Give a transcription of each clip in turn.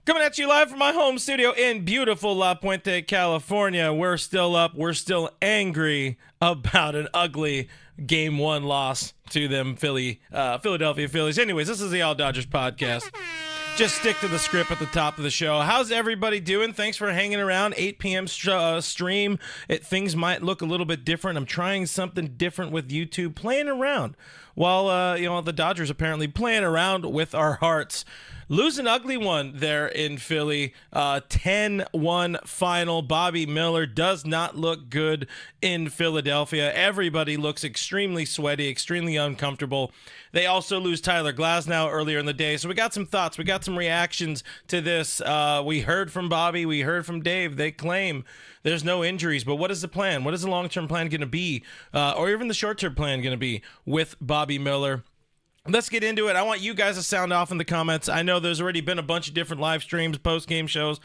Coming at you live from my home studio in beautiful La Puente, California. We're still up. We're still angry about an ugly Game 1 loss to them Philadelphia Phillies. Anyways, this is the All Dodgers podcast. Just stick to the script at the top of the show. How's everybody doing? Thanks for hanging around. 8 p.m. Stream. Things might look a little bit different. I'm trying something different with YouTube, playing around while the Dodgers apparently playing around with our hearts. Lose an ugly one there in Philly. 10-1 final. Bobby Miller does not look good in Philadelphia. Everybody looks extremely sweaty, extremely uncomfortable. They also lose Tyler Glasnow earlier in the day. So we got some thoughts. We got some reactions to this. We heard from Bobby. We heard from Dave. They claim there's no injuries. But what is the plan? What is the long-term plan going to be? Or even the short-term plan going to be with Bobby Miller? Let's get into it. I want you guys to sound off in the comments. I know there's already been a bunch of different live streams, post-game shows.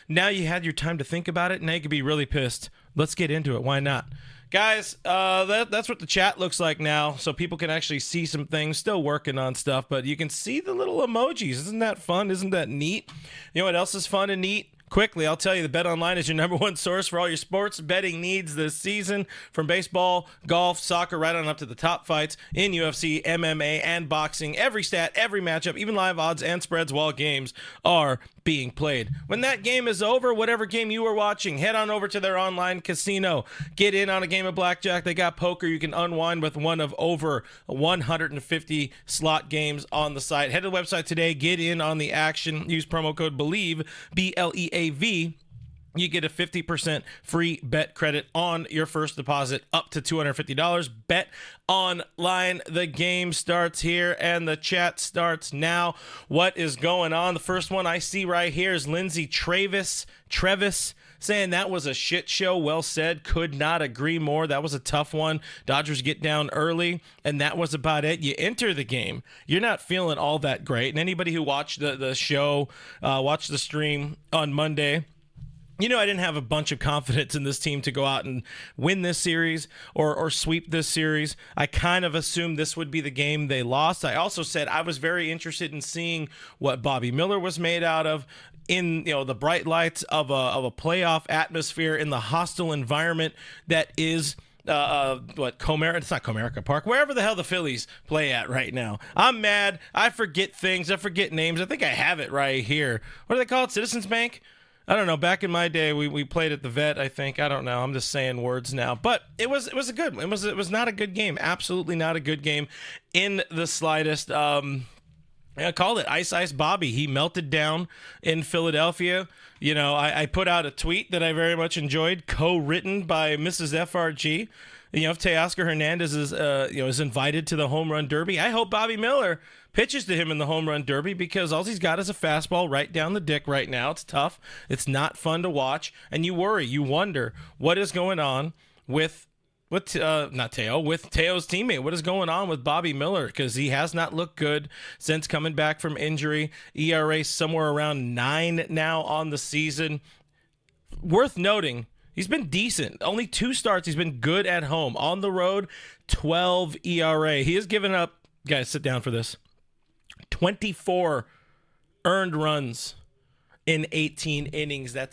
Now you had your time to think about it. Now you could be really pissed. Let's get into it. Why not? Guys, that's what the chat looks like now, so people can actually see some things. Still working on stuff, but you can see the little emojis. Isn't that fun? Isn't that neat? You know what else is fun and neat? Quickly, I'll tell you, the Bet Online is your number one source for all your sports betting needs this season. From baseball, golf, soccer, right on up to the top fights in UFC, MMA, and boxing. Every stat, every matchup, even live odds and spreads while games are being played. When that game is over, whatever game you were watching, head on over to their online casino. Get in on a game of blackjack. They got poker. You can unwind with one of over 150 slot games on the site. Head to the website today. Get in on the action. Use promo code BELIEVE, BLEAV. You get a 50% free bet credit on your first deposit up to $250. Bet Online. The game starts here and the chat starts now. What is going on? The first one I see right here is Lindsay Travis saying that was a shit show. Well said. Could not agree more. That was a tough one. Dodgers get down early, and that was about it. You enter the game. You're not feeling all that great. And anybody who watched the show, watched the stream on Monday, I didn't have a bunch of confidence in this team to go out and win this series or sweep this series. I kind of assumed this would be the game they lost. I also said I was very interested in seeing what Bobby Miller was made out of in the bright lights of a playoff atmosphere in the hostile environment that is Comerica? It's not Comerica Park. Wherever the hell the Phillies play at right now. I'm mad. I forget things. I forget names. I think I have it right here. What do they call it? Citizens Bank? I don't know. Back in my day, we played at the Vet, I think. I don't know. I'm just saying words now. But it was a good one. It was not a good game. Absolutely not a good game in the slightest. I called it Ice Bobby. He melted down in Philadelphia. I put out a tweet that I very much enjoyed, co-written by Mrs. FRG. If Teoscar Hernandez is invited to the home run derby, I hope Bobby Miller pitches to him in the home run derby, because all he's got is a fastball right down the dick right now. It's tough. It's not fun to watch, and you worry. You wonder what is going on with Teo's teammate. What is going on with Bobby Miller? Because he has not looked good since coming back from injury. ERA somewhere around 9 now on the season. Worth noting, he's been decent. Only 2 starts. He's been good at home. On the road, 12 ERA. He has given up, guys, sit down for this, 24 earned runs in 18 innings. That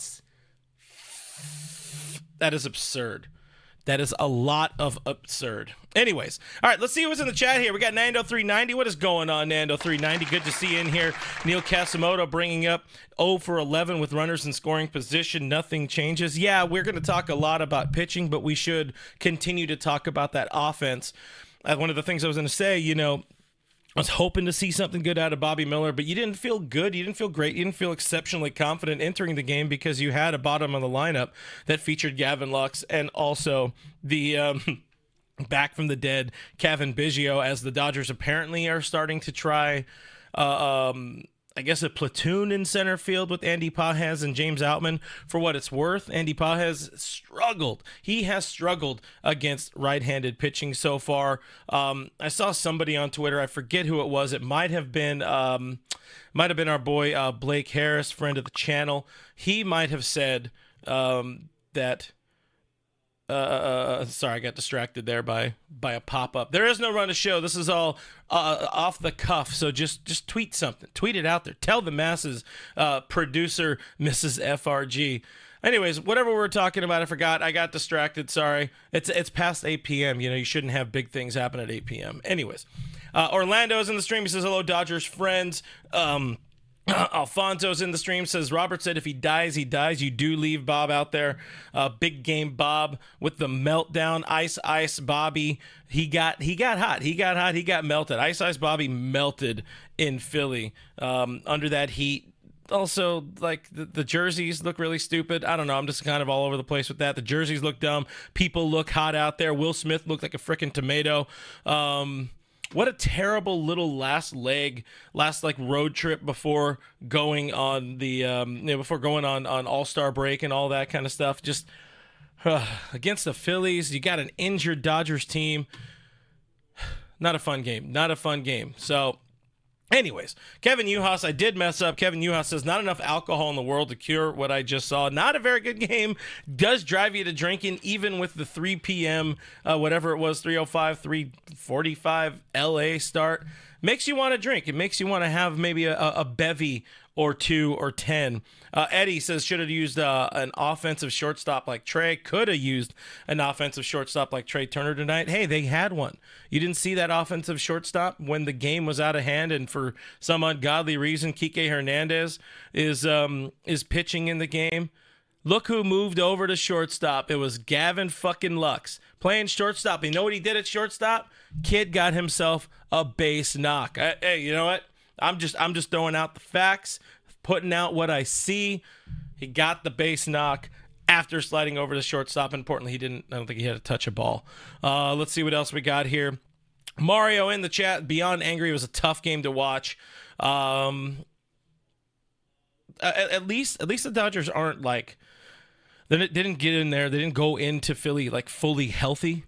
is absurd. That is a lot of absurd. Anyways, all right, let's see who's in the chat here. We got Nando390. What is going on, Nando390? Good to see you in here. Neil Casimoto bringing up 0 for 11 with runners in scoring position. Nothing changes. Yeah, we're going to talk a lot about pitching, but we should continue to talk about that offense. One of the things I was going to say, I was hoping to see something good out of Bobby Miller, but you didn't feel good. You didn't feel great. You didn't feel exceptionally confident entering the game because you had a bottom of the lineup that featured Gavin Lux and also the back from the dead Kevin Biggio, as the Dodgers apparently are starting to try I guess a platoon in center field with Andy Pages and James Outman. For what it's worth, Andy Pages struggled. He has struggled against right-handed pitching so far. I saw somebody on Twitter, I forget who it was. It might have been our boy Blake Harris, friend of the channel. He might have said that Sorry, I got distracted there by a pop-up. There is no run to show. This is all off the cuff, so just tweet something. Tweet it out there. Tell the masses, producer Mrs. FRG. Anyways, whatever we were talking about, I forgot. I got distracted. Sorry. It's past 8 p.m. You shouldn't have big things happen at 8 p.m. Anyways, Orlando's in the stream. He says, hello, Dodgers friends. Alfonso's in the stream, says Robert said if he dies, he dies. You do leave Bob out there. Big game Bob with the meltdown. Ice Bobby. He got hot. He got melted. Ice Bobby melted in Philly under that heat. Also, like, the jerseys look really stupid. I don't know. I'm just kind of all over the place with that. The jerseys look dumb. People look hot out there. Will Smith looked like a freaking tomato. What a terrible little last road trip before going on the on All-Star break and all that kind of stuff. Just against the Phillies, you got an injured Dodgers team. Not a fun game. So, anyways, Kevin Uhas, I did mess up. Kevin Uhas says, not enough alcohol in the world to cure what I just saw. Not a very good game. Does drive you to drinking, even with the 3 p.m., whatever it was, 3:05, 3:45 LA start. Makes you want to drink. It makes you want to have maybe a bevy or 2 or 10. Eddie says, should have used an offensive shortstop like Trey. Could have used an offensive shortstop like Trey Turner tonight. Hey, they had one. You didn't see that offensive shortstop when the game was out of hand, and for some ungodly reason, Kike Hernandez is pitching in the game. Look who moved over to shortstop. It was Gavin fucking Lux playing shortstop. You know what he did at shortstop? Kid got himself a base knock. Hey, you know what? I'm just throwing out the facts, putting out what I see. He got the base knock after sliding over to shortstop. Importantly, I don't think he had to touch a ball. Let's see what else we got here. Mario in the chat, beyond angry. It was a tough game to watch. At least the Dodgers aren't like, they didn't get in there. They didn't go into Philly like fully healthy.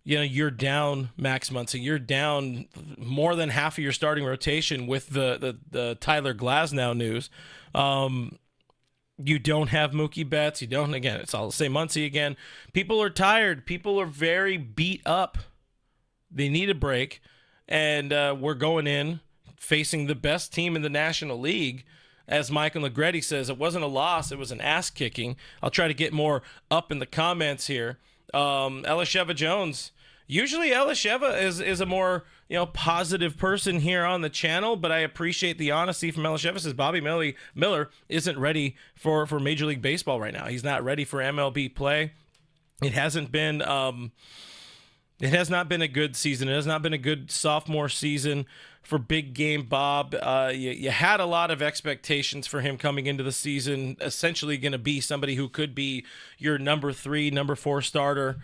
You're down Max Muncy. You're down more than half of your starting rotation with the Tyler Glasnow news. You don't have Mookie Betts. You don't, again, it's all the same Muncy again. People are tired. People are very beat up. They need a break. And we're going in facing the best team in the National League. As Michael Negretti says, it wasn't a loss. It was an ass kicking. I'll try to get more up in the comments here. Elisheva Jones. Usually Elisheva is a more positive person here on the channel, but I appreciate the honesty from Elisheva. Says Bobby Miller isn't ready for Major League Baseball right now. He's not ready for MLB play. It hasn't been it has not been a good season. It has not been a good sophomore season for big game Bob. You had a lot of expectations for him coming into the season, essentially going to be somebody who could be your number 3, number 4 starter.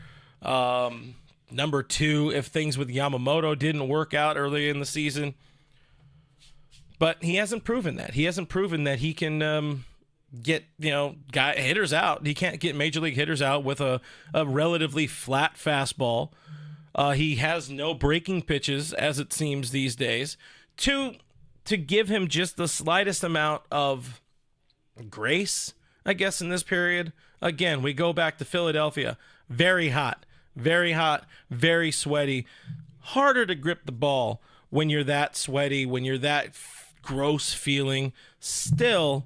Number 2, if things with Yamamoto didn't work out early in the season. But he hasn't proven that. He hasn't proven that he can get hitters out. He can't get major league hitters out with a relatively flat fastball. He has no breaking pitches, as it seems these days. To give him just the slightest amount of grace, I guess, in this period. Again, we go back to Philadelphia. Very hot, very sweaty. Harder to grip the ball when you're that sweaty, when you're that gross feeling. Still,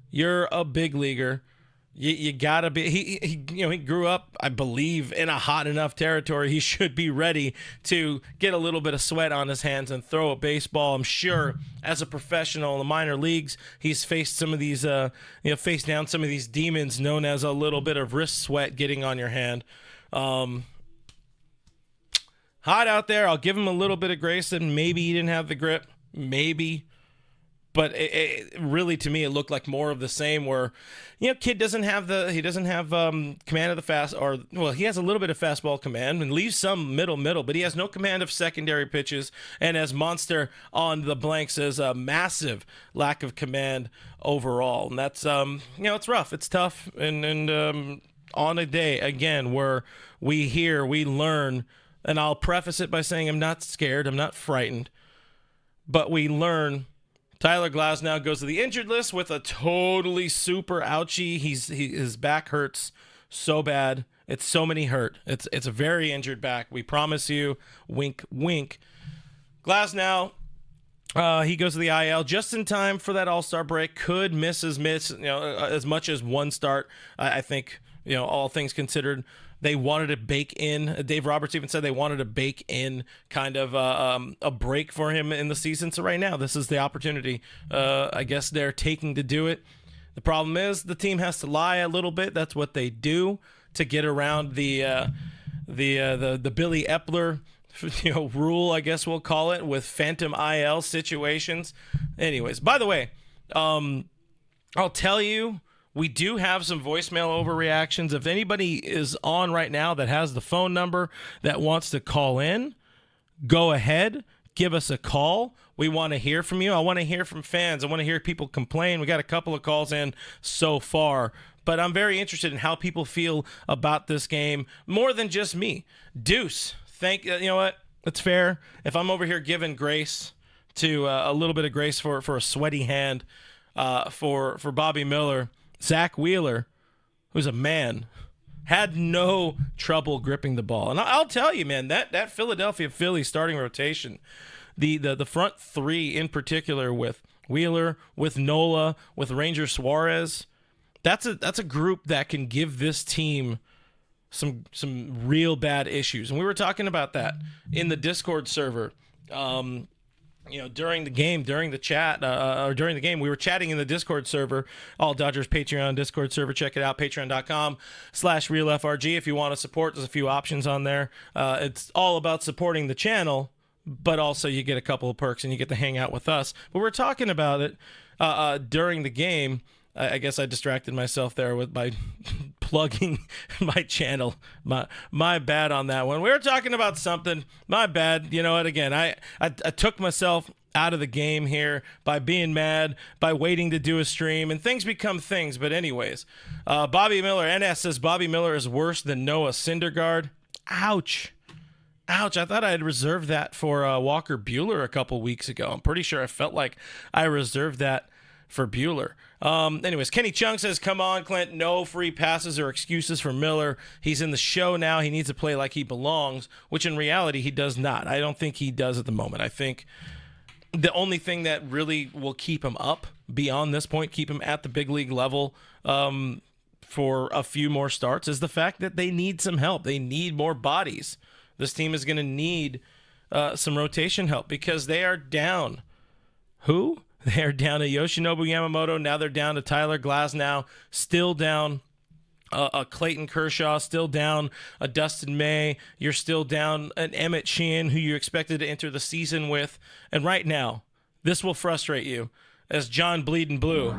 you're a big leaguer. You gotta be. He grew up, I believe, in a hot enough territory. He should be ready to get a little bit of sweat on his hands and throw a baseball. I'm sure, as a professional in the minor leagues, he's faced some of these, faced down some of these demons known as a little bit of wrist sweat getting on your hand. Hot out there. I'll give him a little bit of grace, and maybe he didn't have the grip, maybe. But it really, to me, it looked like more of the same. Where, kid doesn't have command of the fast, he has a little bit of fastball command and leaves some middle, but he has no command of secondary pitches. And as Monster on the blank says, a massive lack of command overall. And that's it's rough, it's tough, and on a day again where we learn, and I'll preface it by saying I'm not scared, I'm not frightened, but we learn. Tyler Glasnow goes to the injured list with a totally super ouchie. His back hurts so bad. It's so many hurt. It's a very injured back. We promise you. Wink, wink. Glasnow, he goes to the IL just in time for that All-Star break. Could miss as much as one start. I think, all things considered, they wanted to bake in. Dave Roberts even said they wanted to bake in kind of a break for him in the season. So right now, this is the opportunity. I guess they're taking to do it. The problem is the team has to lie a little bit. That's what they do to get around the Billy Epler rule, I guess we'll call it, with phantom IL situations. Anyways, by the way, I'll tell you, we do have some voicemail overreactions. If anybody is on right now that has the phone number that wants to call in, go ahead, give us a call. We want to hear from you. I want to hear from fans. I want to hear people complain. We got a couple of calls in so far, but I'm very interested in how people feel about this game more than just me. Deuce, you know what? It's fair. If I'm over here giving grace to a little bit of grace for a sweaty hand for Bobby Miller, Zach Wheeler, who's a man, had no trouble gripping the ball. And I'll tell you, man, that Philadelphia Phillies starting rotation, the front three in particular with Wheeler, with Nola, with Ranger Suarez, that's a group that can give this team some real bad issues. And we were talking about that in the Discord server. During the game, during the chat, or during the game, we were chatting in the Discord server, All Dodgers Patreon Discord server. Check it out, patreon.com/RealFRG. If you want to support, there's a few options on there. It's all about supporting the channel, but also you get a couple of perks and you get to hang out with us. But we're talking about it during the game. I guess I distracted myself there by plugging my channel. My bad on that one. We were talking about something. My bad. You know what? Again, I took myself out of the game here by being mad, by waiting to do a stream, and things become things. But anyways, Bobby Miller, NS says Bobby Miller is worse than Noah Syndergaard. Ouch. I thought I had reserved that for Walker Buehler a couple weeks ago. I'm pretty sure I felt like I reserved that for Buehler. Anyways, Kenny Chung says, come on, Clint, no free passes or excuses for Miller. He's in the show now. He needs to play like he belongs, which in reality he does not. I don't think he does at the moment. I think the only thing that really will keep him up beyond this point, keep him at the big league level for a few more starts, is the fact that they need some help. They need more bodies. This team is going to need some rotation help because they are down. Who? They're down to Yoshinobu Yamamoto. Now they're down to Tyler Glasnow. Still down a Clayton Kershaw. Still down a Dustin May. You're still down an Emmett Sheehan, who you expected to enter the season with. And right now, this will frustrate you as John Bleeding Blue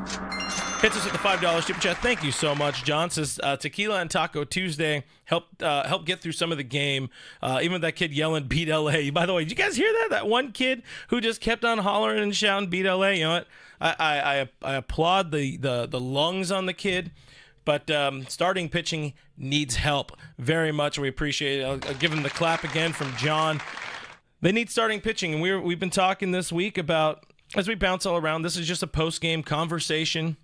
hits us with the $5 super chat. Thank you so much, John. Says Tequila and Taco Tuesday help get through some of the game. Even that kid yelling "Beat LA." By the way, did you guys hear that? That one kid who just kept on hollering and shouting "Beat LA." You know what? I applaud the lungs on the kid, but starting pitching needs help very much. We appreciate it. I'll give him the clap again from John. They need starting pitching, and we've been talking this week about, as we bounce all around, this is just a post-game conversation.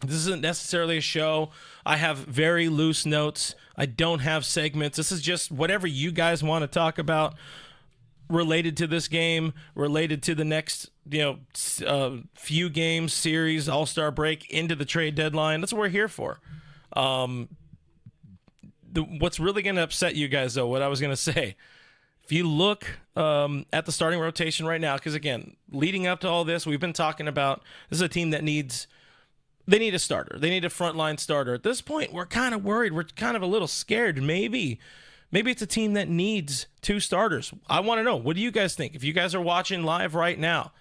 This isn't necessarily a show. I have very loose notes. I don't have segments. This is just whatever you guys want to talk about related to this game, related to the next, few games, series, All-Star break, into the trade deadline. That's what we're here for. What's really going to upset you guys, though, what I was going to say, if you look at the starting rotation right now, because, again, leading up to all this, we've been talking about this is a team that they need a starter. They need a frontline starter. At this point, we're kind of worried. We're kind of a little scared. Maybe it's a team that needs two starters. I want to know, what do you guys think? If you guys are watching live right now,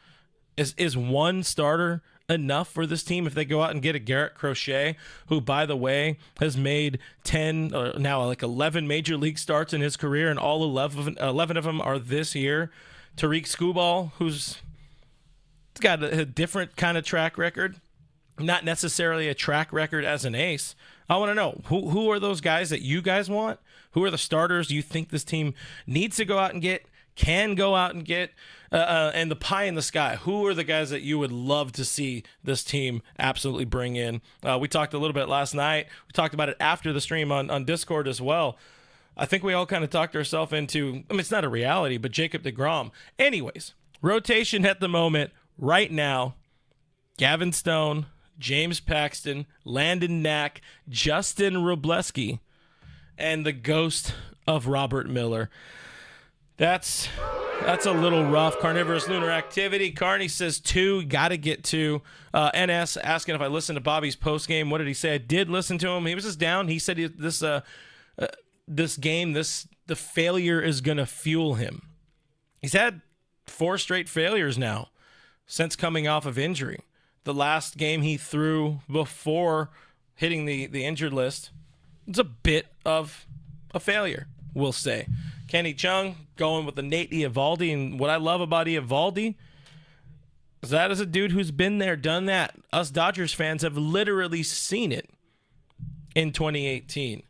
is one starter enough for this team if they go out and get a Garrett Crochet, who, by the way, has made 10 or now like 11 major league starts in his career, and all 11 of them are this year. Tariq Skubal, who's got a different kind of track record, not necessarily a track record as an ace. I want to know, who are those guys that you guys want? Who are the starters you think this team needs to go out and get? can go out and get, and the pie in the sky. Who are the guys that you would love to see this team absolutely bring in? We talked a little bit last night. We talked about it after the stream on Discord as well. I think we all kind of talked ourselves into, it's not a reality, but Jacob deGrom. Anyways, rotation at the moment, right now, Gavin Stone, James Paxton, Landon Knack, Justin Wrobleski, and the ghost of Robert Miller. That's a little rough. Carnivorous Lunar Activity. Carney says 2. Got to get 2. NS asking if I listened to Bobby's postgame. What did he say? I did listen to him. He was just down. He said this game, the failure is going to fuel him. He's had 4 straight failures now since coming off of injury. The last game he threw before hitting the injured list, it's a bit of a failure, we'll say. Kenny Chung going with the Nate Eovaldi, and what I love about Eovaldi is that is a dude who's been there, done that. Us Dodgers fans have literally seen it in 2018.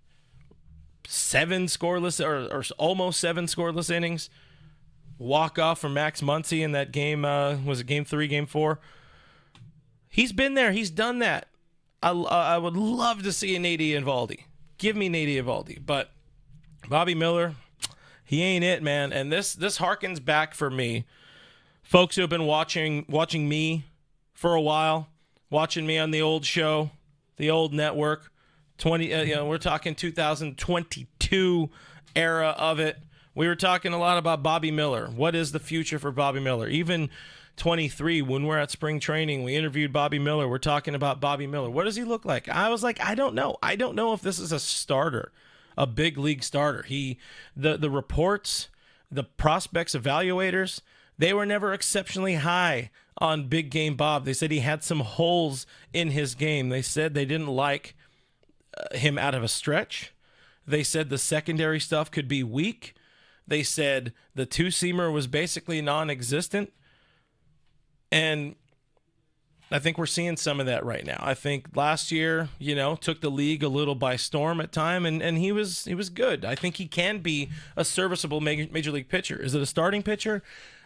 7 scoreless or almost 7 scoreless innings. Walk off from Max Muncy in that game. Was it game 3, game 4? He's been there. He's done that. I would love to see a Nate Eovaldi. Give me Nate Eovaldi. But Bobby Miller, he ain't it, man. And this harkens back for me. Folks who have been watching me for a while, watching me on the old show, the old network. We're talking 2022 era of it. We were talking a lot about Bobby Miller. What is the future for Bobby Miller? Even 23, when we're at spring training, we interviewed Bobby Miller. We're talking about Bobby Miller. What does he look like? I was like, I don't know. I don't know if this is a starter, a big league starter. The reports, the prospects evaluators, they were never exceptionally high on Big Game Bob. They said he had some holes in his game. They said they didn't like him out of a stretch. They said the secondary stuff could be weak. They said the two-seamer was basically non-existent. And I think we're seeing some of that right now. I think last year, took the league a little by storm at time, and he was good. I think he can be a serviceable major league pitcher. Is it a starting pitcher?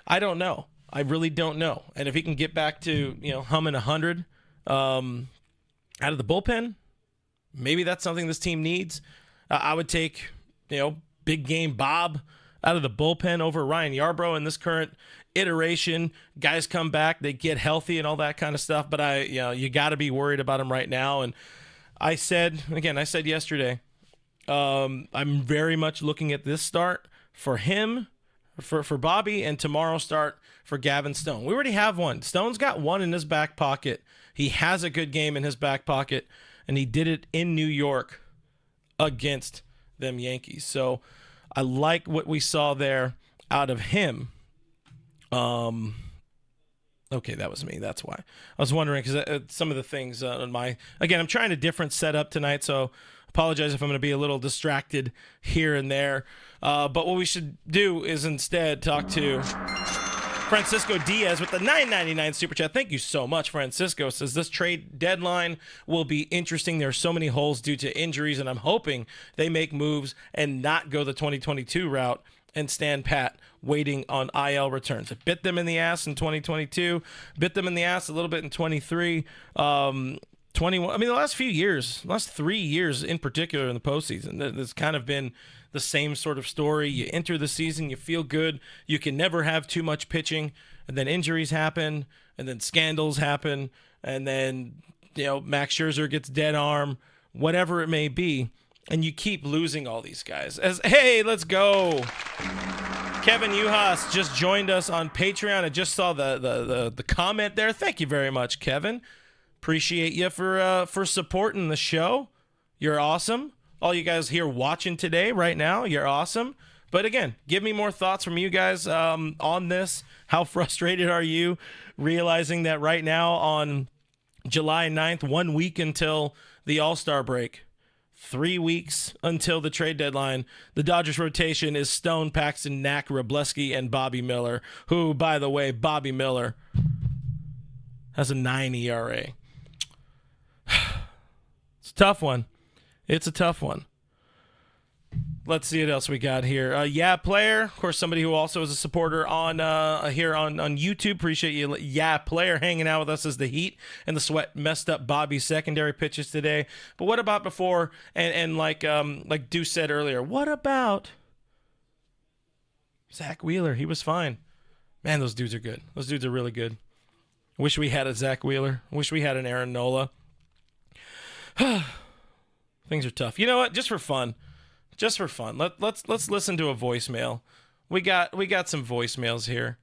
I don't know. I really don't know. And if he can get back to, humming 100 out of the bullpen, maybe that's something this team needs. I would take, Big Game Bob out of the bullpen over Ryan Yarbrough in this current iteration. Guys come back, they get healthy and all that kind of stuff, but you got to be worried about him right now. And I said yesterday, I'm very much looking at this start for him, for Bobby, and tomorrow start for Gavin Stone. We already have one. Stone's got one in his back pocket. He has a good game in his back pocket, and he did it in New York against them Yankees. So I like what we saw there out of him. Okay, that was me. That's why. I was wondering, because some of the things on again, I'm trying a different setup tonight, so apologize if I'm going to be a little distracted here and there. But what we should do is instead talk to Francisco Diaz with the $9.99 Super Chat. Thank you so much, Francisco. Says this trade deadline will be interesting. There are so many holes due to injuries, and I'm hoping they make moves and not go the 2022 route and stand pat waiting on IL returns. It bit them in the ass in 2022, bit them in the ass a little bit in 23, 21. I mean, the last 3 years in particular in the postseason, there's kind of been the same sort of story. You enter the season, you feel good. You can never have too much pitching, and then injuries happen, and then scandals happen, and then, Max Scherzer gets dead arm, whatever it may be, and you keep losing all these guys. Hey, let's go. Kevin Uhas just joined us on Patreon. I just saw the comment there. Thank you very much, Kevin. Appreciate you for supporting the show. You're awesome. All you guys here watching today right now, you're awesome. But again, give me more thoughts from you guys on this. How frustrated are you realizing that right now on July 9th, 1 week until the All-Star break, 3 weeks until the trade deadline, the Dodgers rotation is Stone, Paxton, Knack, Wrobleski, and Bobby Miller, who, by the way, Bobby Miller has a 9 ERA. It's a tough one. Let's see what else we got here. Yeah, player, of course, somebody who also is a supporter on here on YouTube. Appreciate you, yeah, player, hanging out with us as the Heat and the Sweat messed up Bobby's secondary pitches today. But what about before? And like Deuce said earlier, what about Zach Wheeler? He was fine. Man, those dudes are good. Those dudes are really good. Wish we had a Zach Wheeler. Wish we had an Aaron Nola. Things are tough. You know what? Just for fun. Let's listen to a voicemail. We got some voicemails here.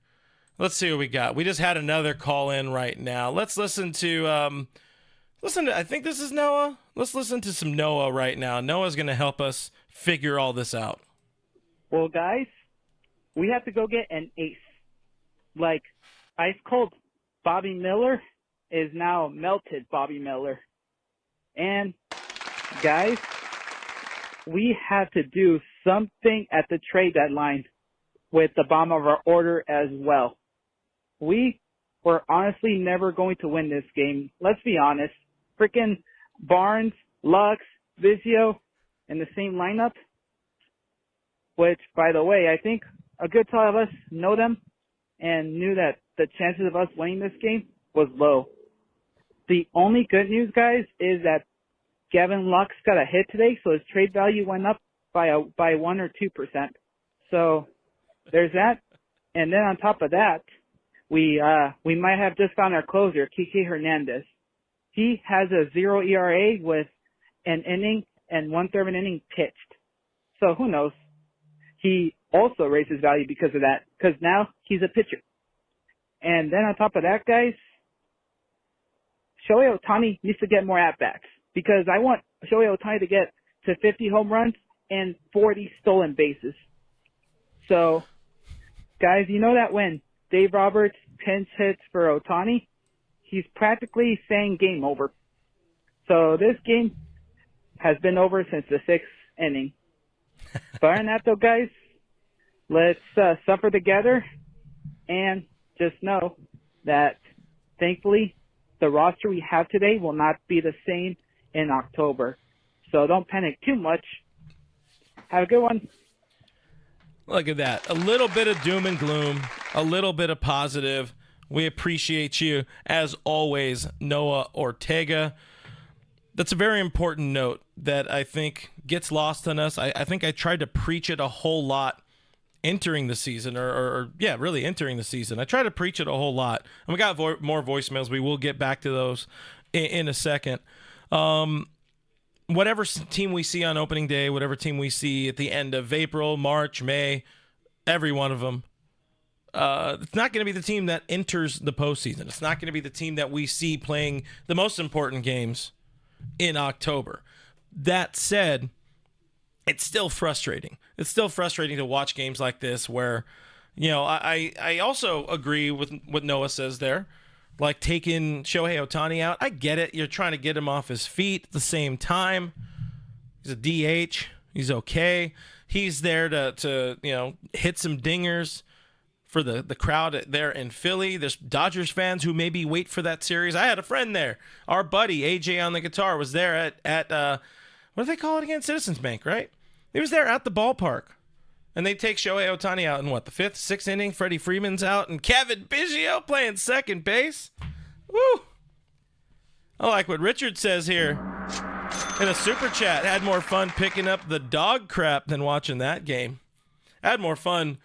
Let's see what we got. We just had another call in right now. Let's listen to I think this is Noah. Let's listen to some Noah right now. Noah's going to help us figure all this out. Well, guys, we have to go get an ace. Like ice cold Bobby Miller is now melted Bobby Miller. And guys, we have to do something at the trade deadline with the bottom of our order as well. We were honestly never going to win this game. Let's be honest. Freaking Barnes, Lux, Vizio in the same lineup, which, by the way, I think a good lot of us know them and knew that the chances of us winning this game was low. The only good news, guys, is that Gavin Lux got a hit today, so his trade value went up by 1 or 2%. So there's that. And then on top of that, we might have just found our closer, Kike Hernandez. He has a 0 ERA with an inning and 1/3 of an inning pitched. So who knows? He also raises value because of that, because now he's a pitcher. And then on top of that, guys, Shohei Ohtani needs to get more at-bats, because I want Shohei Ohtani to get to 50 home runs and 40 stolen bases. So, guys, you know that when Dave Roberts pinch hits for Ohtani, he's practically saying game over. So this game has been over since the 6th inning. But other than that, though, guys, let's suffer together and just know that, thankfully, the roster we have today will not be the same in October. So don't panic too much. Have a good one. Look at that. A little bit of doom and gloom, a little bit of positive. We appreciate you, as always, Noah Ortega. That's a very important note that I think gets lost on us. I think I tried to preach it a whole lot entering the season, really entering the season. I try to preach it a whole lot. And we got more voicemails. We will get back to those in a second. Whatever team we see on opening day, whatever team we see at the end of April, March, May, every one of them, it's not going to be the team that enters the postseason. It's not going to be the team that we see playing the most important games in October. That said, it's still frustrating. It's still frustrating to watch games like this where, I also agree with what Noah says there. Like taking Shohei Ohtani out. I get it. You're trying to get him off his feet at the same time. He's a DH. He's okay. He's there to hit some dingers for the crowd there in Philly. There's Dodgers fans who maybe wait for that series. I had a friend there. Our buddy, AJ on the guitar, was there at what do they call it again? Citizens Bank, right? He was there at the ballpark. And they take Shohei Ohtani out in what, the 5th, 6th inning? Freddie Freeman's out, and Kevin Biggio playing second base. Woo! I like what Richard says here in a super chat. Had more fun picking up the dog crap than watching that game. Had more fun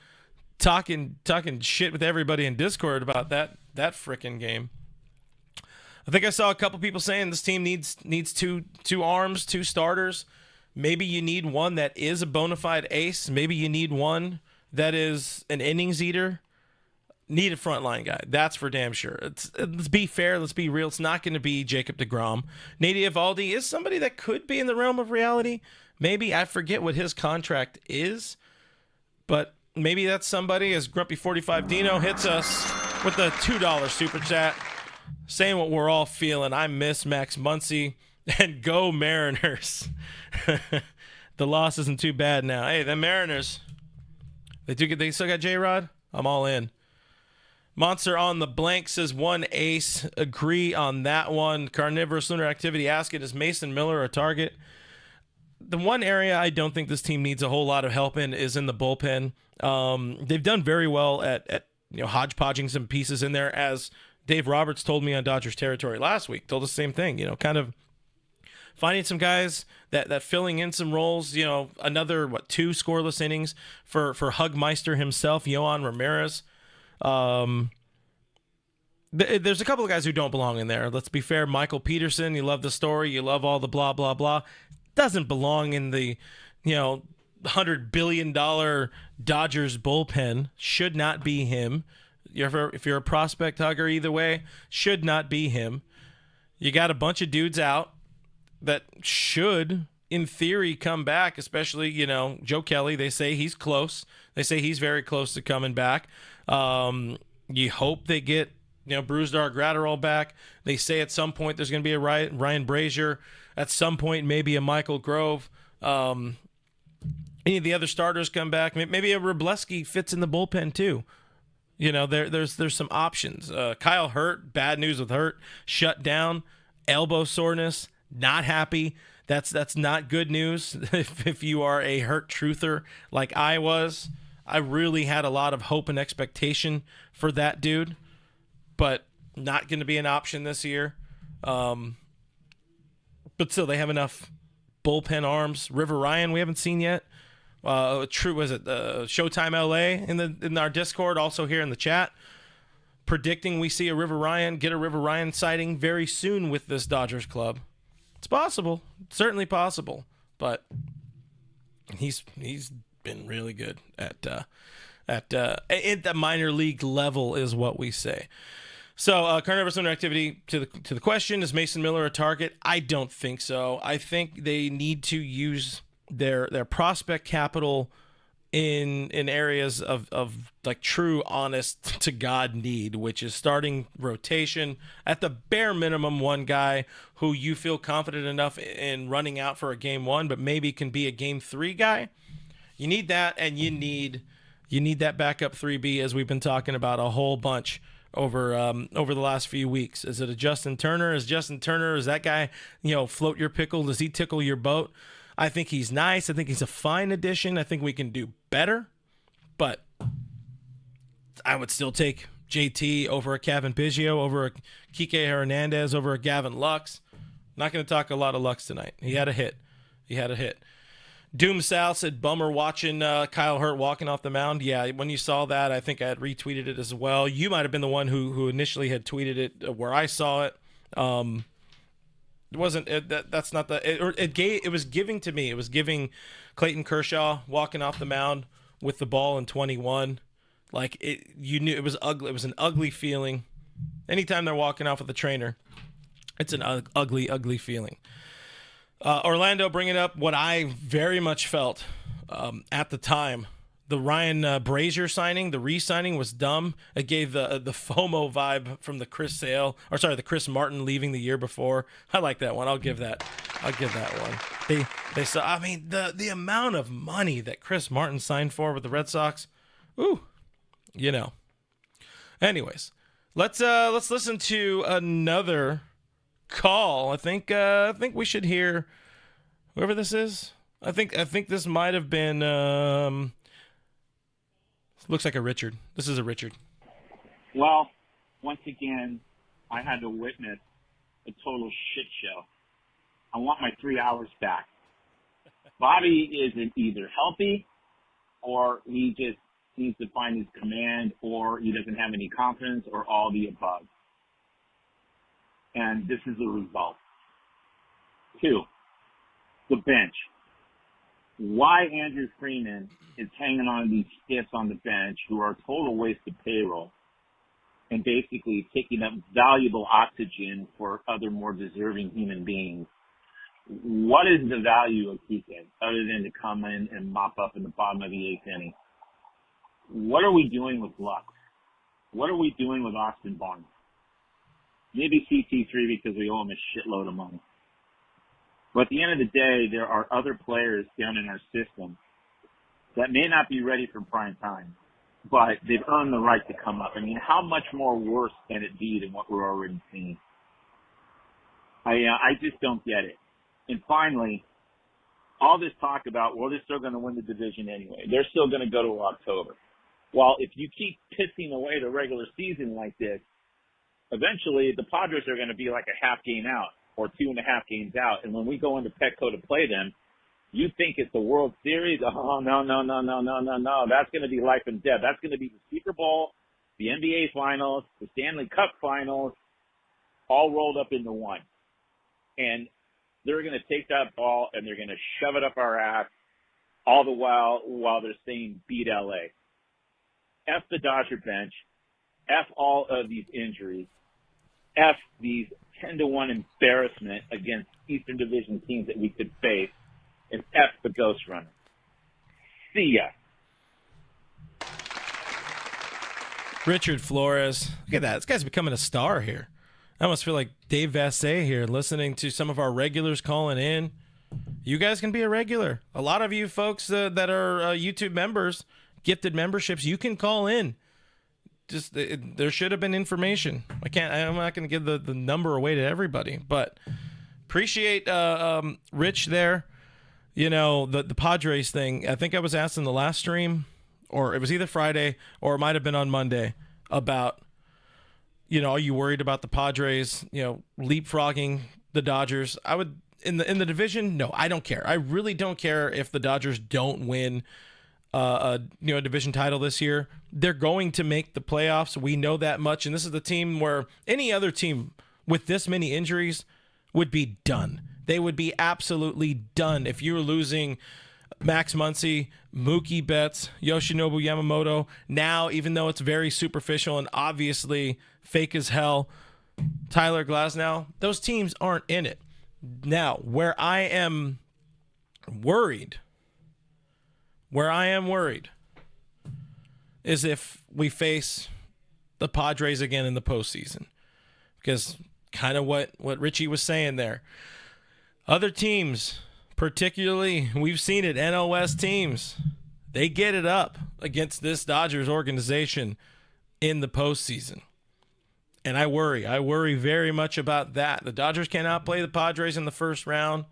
talking shit with everybody in Discord about that frickin' game. I think I saw a couple people saying this team needs two arms, 2 starters. Maybe you need one that is a bona fide ace. Maybe you need one that is an innings eater. Need a frontline guy. That's for damn sure. Let's be fair. Let's be real. It's not going to be Jacob deGrom. Nate Eovaldi is somebody that could be in the realm of reality. Maybe. I forget what his contract is. But maybe that's somebody, as Grumpy 45 Dino hits us with a $2 super chat, saying what we're all feeling. I miss Max Muncy. And go Mariners. The loss isn't too bad now. Hey, the Mariners. They still got J-Rod? I'm all in. Monster on the blank says 1 ace. Agree on that one. Carnivorous Lunar Activity asking, is Mason Miller a target? the one area I don't think this team needs a whole lot of help in is in the bullpen. They've done very well at hodgepodging some pieces in there, as Dave Roberts told me on Dodgers territory last week. Told us the same thing. Kind of finding some guys that filling in some roles. Another 2 scoreless innings for Hugmeister himself, Yohan Ramirez. There's a couple of guys who don't belong in there. Let's be fair. Michael Peterson, you love the story, you love all the blah blah blah, doesn't belong in the $100 billion Dodgers bullpen. Should not be him. If you're a prospect hugger, either way, should not be him. You got a bunch of dudes out that should, in theory, come back, especially, Joe Kelly. They say he's close. They say he's very close to coming back. You hope they get, Brusdar Gratterall back. They say at some point there's going to be a Ryan Brazier. At some point, maybe a Michael Grove. Any of the other starters come back. Maybe a Wrobleski fits in the bullpen too. There's some options. Kyle Hurt, bad news with Hurt, shut down, elbow soreness, not happy. That's not good news. If you are a Hurt truther like I was, I really had a lot of hope and expectation for that dude, but not going to be an option this year. But still, they have enough bullpen arms. River Ryan, we haven't seen yet. Showtime LA in our Discord, also here in the chat, predicting we see a River Ryan sighting very soon with this Dodgers club. It's possible, certainly possible, but he's been really good at the minor league level, is what we say. So, current ever center activity to the question: is Mason Miller a target? I don't think so. I think they need to use their prospect capital in areas of like true, honest to God need, which is starting rotation, at the bare minimum one guy who you feel confident enough in running out for a game 1, but maybe can be a game 3 guy. You need that, and you need that backup 3B, as we've been talking about a whole bunch over the last few weeks. Is it a Justin Turner? Is that guy, float your pickle? Does he tickle your boat? I think he's nice. I think he's a fine addition. I think we can do better, but I would still take JT over a Kevin Biggio, over a Kike Hernandez, over a Gavin Lux. Not going to talk a lot of Lux tonight. He had a hit. Doom Sal said, bummer watching Kyle Hurt walking off the mound. Yeah, when you saw that, I think I had retweeted it as well. You might have been the one who initially had tweeted it where I saw it. It wasn't. That's not the. It was giving to me. It was giving Clayton Kershaw walking off the mound with the ball in 21. Like you knew it was ugly. It was an ugly feeling. Anytime they're walking off with the trainer, it's an ugly, ugly feeling. Orlando bringing up what I very much felt at the time. The Ryan Brazier signing, the re-signing was dumb. It gave the FOMO vibe from the the Chris Martin leaving the year before. I like that one. I'll give that one. They saw. I mean, the amount of money that Chris Martin signed for with the Red Sox. Ooh, Anyways, let's listen to another call. I think we should hear whoever this is. I think this might have been. Looks like a Richard. This is a Richard. Well, once again, I had to witness a total shit show. I want my 3 hours back. Bobby isn't either healthy, or he just needs to find his command, or he doesn't have any confidence, or all the above. And this is the result. 2, the bench. Why Andrew Freeman is hanging on these stiffs on the bench who are a total waste of payroll and basically taking up valuable oxygen for other more deserving human beings. What is the value of Kike other than to come in and mop up in the bottom of the 8th inning? What are we doing with Lux? What are we doing with Austin Barnes? Maybe CT3 because we owe him a shitload of money. But at the end of the day, there are other players down in our system that may not be ready for prime time, but they've earned the right to come up. I mean, how much more worse can it be than what we're already seeing? I just don't get it. And finally, all this talk about, well, they're still going to win the division anyway. They're still going to go to October. Well, if you keep pissing away the regular season like this, eventually the Padres are going to be like a half game out or 2.5 games out. And when we go into Petco to play them, you think it's the World Series? Oh, no. That's going to be life and death. That's going to be the Super Bowl, the NBA Finals, the Stanley Cup Finals, all rolled up into one. And they're going to take that ball and they're going to shove it up our ass all the while they're saying beat LA. F the Dodger bench. F all of these injuries. F these 10-1 embarrassment against Eastern Division teams that we could face. And F the Ghost Runner. See ya. Richard Flores. Look at that. This guy's becoming a star here. I almost feel like Dave Vassay here, listening to some of our regulars calling in. You guys can be a regular. A lot of you folks that are YouTube members, gifted memberships, you can call in. Just there should have been information. I'm not going to give the number away to everybody, but appreciate Rich there. You know, the Padres thing. I think I was asked in the last stream, or it was either Friday or it might have been on Monday, about, you know, are you worried about the Padres, you know, leapfrogging the Dodgers? I would in the division. No, I don't care. I really don't care if the Dodgers don't win a division title this year. They're going to make the playoffs. We know that much. And this is the team where any other team with this many injuries would be done. They would be absolutely done if you were losing Max Muncy, Mookie Betts, Yoshinobu Yamamoto. Now, even though it's very superficial and obviously fake as hell, Tyler Glasnow, those teams aren't in it. Now, where I am worried is if we face the Padres again in the postseason. Because kind of what Richie was saying there. Other teams, particularly, we've seen it, NOS teams, they get it up against this Dodgers organization in the postseason. And I worry very much about that. The Dodgers cannot play the Padres in the first round.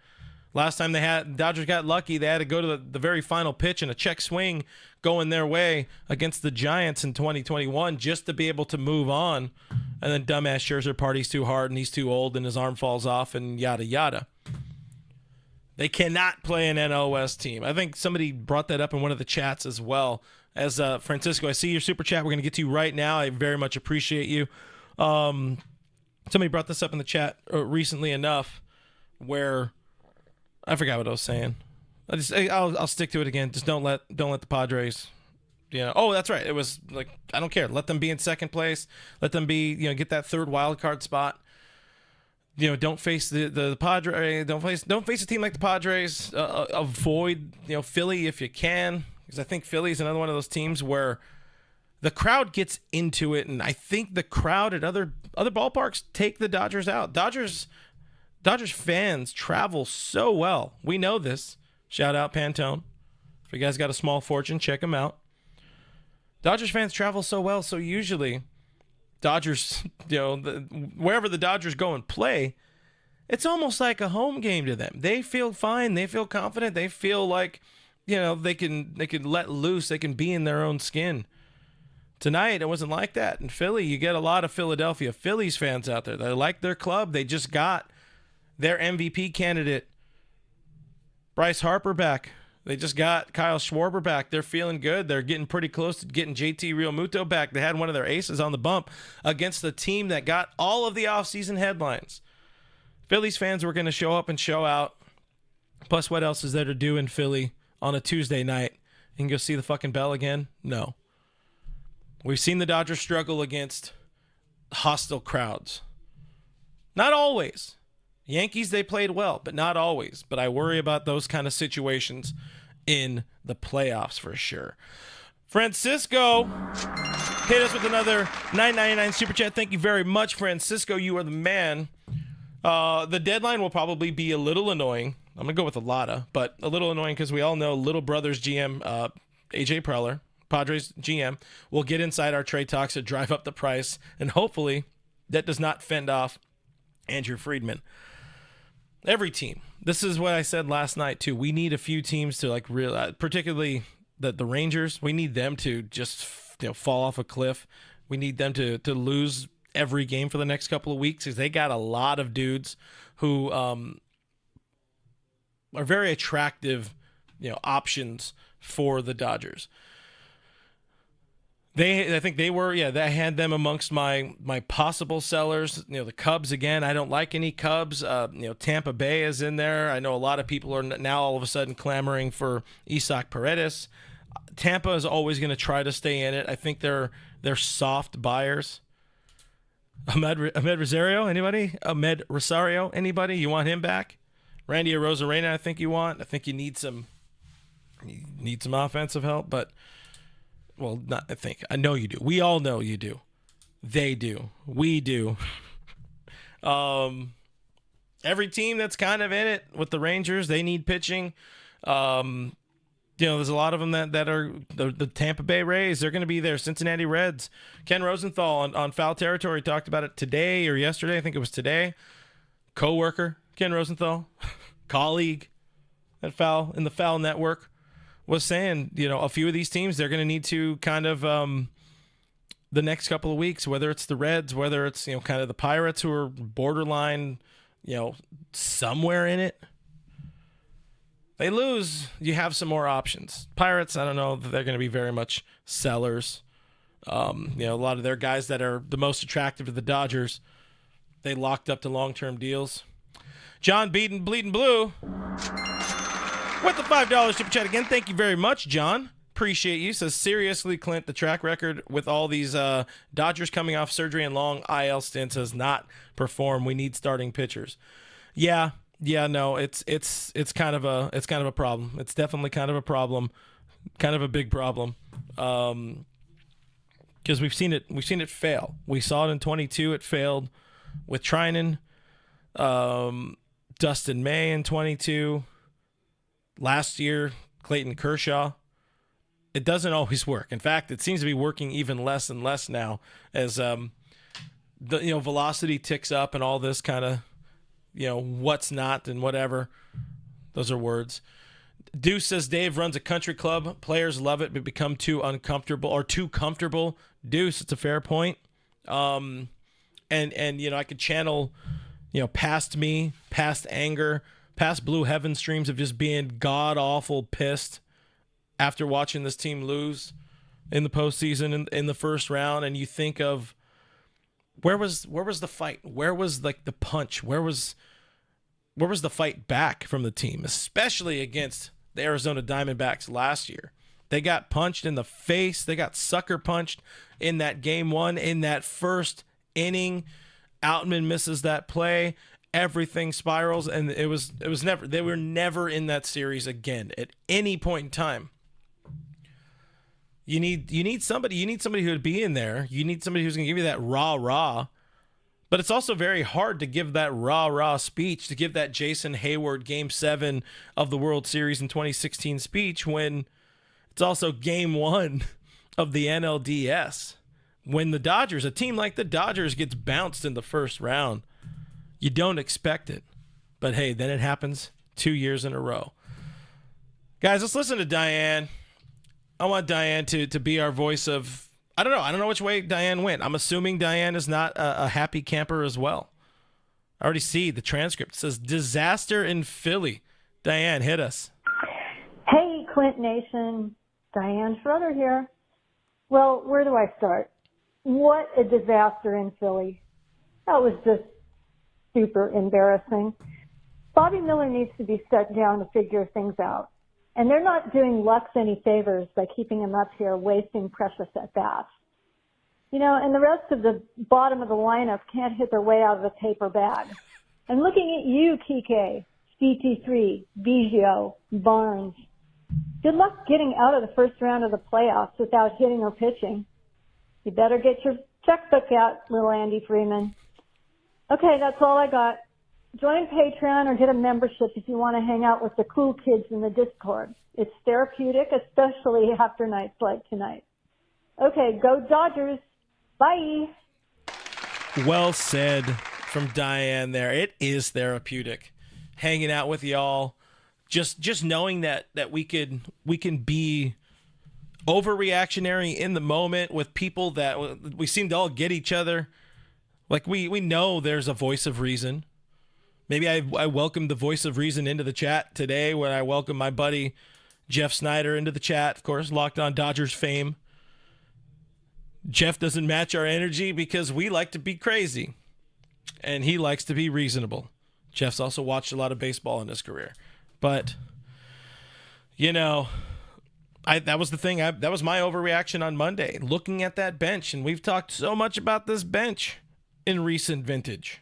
Last time the Dodgers got lucky, they had to go to the very final pitch and a check swing going their way against the Giants in 2021 just to be able to move on. And then dumbass Scherzer parties too hard and he's too old and his arm falls off and yada yada. They cannot play an NOS team. I think somebody brought that up in one of the chats as well. As Francisco, I see your super chat. We're going to get to you right now. I very much appreciate you. Somebody brought this up in the chat recently enough where I forgot what I was saying. I'll stick to it again. Just don't let the Padres. Oh, that's right. It was like, I don't care. Let them be in second place. Let them be, get that third wild card spot. Don't face the Padres. Don't face a team like the Padres. Avoid Philly if you can, because I think Philly is another one of those teams where the crowd gets into it, and I think the crowd at other ballparks take the Dodgers out. Dodgers fans travel so well. We know this. Shout out Pantone. If you guys got a small fortune, check them out. Dodgers fans travel so well, so usually Dodgers, wherever the Dodgers go and play, it's almost like a home game to them. They feel fine. They feel confident. They feel like, they can let loose. They can be in their own skin. Tonight, it wasn't like that. In Philly, you get a lot of Philadelphia Phillies fans out there. They like their club. They just got their MVP candidate, Bryce Harper, back. They just got Kyle Schwarber back. They're feeling good. They're getting pretty close to getting JT Realmuto back. They had one of their aces on the bump against the team that got all of the offseason headlines. Phillies fans were going to show up and show out. Plus, what else is there to do in Philly on a Tuesday night? You can go see the fucking Bell again? No. We've seen the Dodgers struggle against hostile crowds. Not always. Yankees, they played well, but not always. But I worry about those kind of situations in the playoffs for sure. Francisco hit us with another $9.99 super chat. Thank you very much, Francisco. You are the man. The deadline will probably be a little annoying. I'm going to go with a lotta, but a little annoying because we all know Little Brothers GM AJ Preller, Padres GM, will get inside our trade talks to drive up the price, and hopefully that does not fend off Andrew Friedman. Every team. This is what I said last night too. We need a few teams to like particularly the Rangers. We need them to just fall off a cliff. We need them to lose every game for the next couple of weeks because they got a lot of dudes who are very attractive, options for the Dodgers. I think they were, I had them amongst my possible sellers. The Cubs again. I don't like any Cubs. Tampa Bay is in there. I know a lot of people are now all of a sudden clamoring for Isaac Paredes. Tampa is always going to try to stay in it. I think they're soft buyers. Ahmed Rosario, anybody? Ahmed Rosario, anybody? You want him back? Randy Arozarena, I think you want. I think you need some offensive help, but. Well, not I think. I know you do. We all know you do. They do. We do. Every team that's kind of in it with the Rangers, they need pitching. There's a lot of them that are the Tampa Bay Rays. They're going to be there. Cincinnati Reds. Ken Rosenthal on Foul Territory talked about it today or yesterday. I think it was today. Co-worker, Ken Rosenthal, colleague in the Foul Network. Was saying, a few of these teams, they're going to need to kind of the next couple of weeks, whether it's the Reds, whether it's, kind of the Pirates who are borderline, somewhere in it. They lose, you have some more options. Pirates, I don't know that they're going to be very much sellers. A lot of their guys that are the most attractive to the Dodgers, they locked up to long-term deals. John Bleeding Blue. With the $5 super chat again. Thank you very much, John. Appreciate you. Says, seriously, Clint, the track record with all these Dodgers coming off surgery and long IL stints has not performed. We need starting pitchers. No, it's kind of a problem. It's definitely kind of a problem, kind of a big problem. Because we've seen it fail. We saw it in 22. It failed with Trinan, Dustin May in 22. Last year, Clayton Kershaw. It doesn't always work. In fact, it seems to be working even less and less now as the velocity ticks up and all this kind of what's not and whatever. Those are words. Deuce says Dave runs a country club. Players love it but become too uncomfortable or too comfortable. Deuce, it's a fair point. And I could channel past me, past anger, past Blue Heaven streams of just being god-awful pissed after watching this team lose in the postseason in the first round, and you think of where was the fight? Where was like the punch? Where was the fight back from the team, especially against the Arizona Diamondbacks last year? They got punched in the face. They got sucker punched in that game one, in that first inning. Outman misses that play. Everything spirals, and they were never in that series again at any point in time. You need somebody who would be in there. You need somebody who's going to give you that rah. But it's also very hard to give that rah speech, to give that Jason Hayward Game 7 of the World Series in 2016 speech when it's also Game 1 of the NLDS. When a team like the Dodgers gets bounced in the first round, you don't expect it. But hey, then it happens 2 years in a row. Guys, let's listen to Diane. I want Diane to be our voice of, I don't know which way Diane went. I'm assuming Diane is not a happy camper as well. I already see the transcript. It says disaster in Philly. Diane, hit us. Hey, Clint Nation. Diane Schroeder here. Well, where do I start? What a disaster in Philly. That was just super embarrassing. Bobby Miller needs to be set down to figure things out. And they're not doing Lux any favors by keeping him up here, wasting precious at-bats. And the rest of the bottom of the lineup can't hit their way out of a paper bag. I'm looking at you, Kike, CT3, Biggio, Barnes. Good luck getting out of the first round of the playoffs without hitting or pitching. You better get your checkbook out, little Andy Freeman. Okay, that's all I got. Join Patreon or get a membership if you want to hang out with the cool kids in the Discord. It's therapeutic, especially after nights like tonight. Okay, go Dodgers. Bye. Well said from Diane there. It is therapeutic. hanging out with y'all, just knowing that we can be overreactionary in the moment with people that we seem to all get each other. Like we know there's a voice of reason. Maybe I welcomed the voice of reason into the chat today when I welcomed my buddy Jeff Snyder into the chat, of course, Locked On Dodgers fame. Jeff doesn't match our energy because we like to be crazy, and he likes to be reasonable. Jeff's also watched a lot of baseball in his career. But, you know, that was the thing. That was my overreaction on Monday, looking at that bench. And we've talked so much about this bench in recent vintage.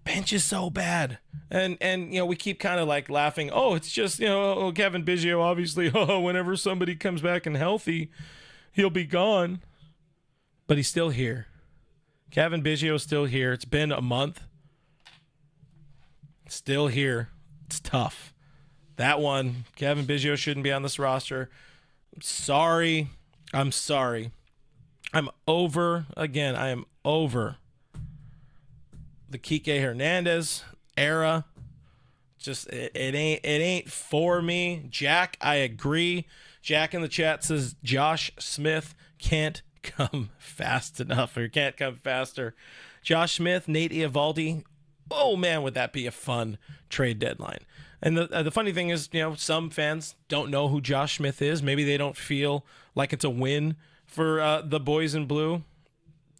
Bench is so bad. And you know, we keep kind of like laughing. Oh, it's just, you know, Kevin Biggio, obviously, whenever somebody comes back and healthy, he'll be gone. But he's still here. Kevin Biggio is still here. It's been a month. Still here. It's tough. That one, Kevin Biggio shouldn't be on this roster. I'm sorry. I'm over. Again, I am over the Kike Hernandez era. Just it ain't for me. Jack, I agree. Jack in the chat says Josh Smith can't come fast enough, or can't come faster. Josh Smith, Nate Eovaldi. Oh man, would that be a fun trade deadline? And the funny thing is, you know, some fans don't know who Josh Smith is. Maybe they don't feel like it's a win for the boys in blue.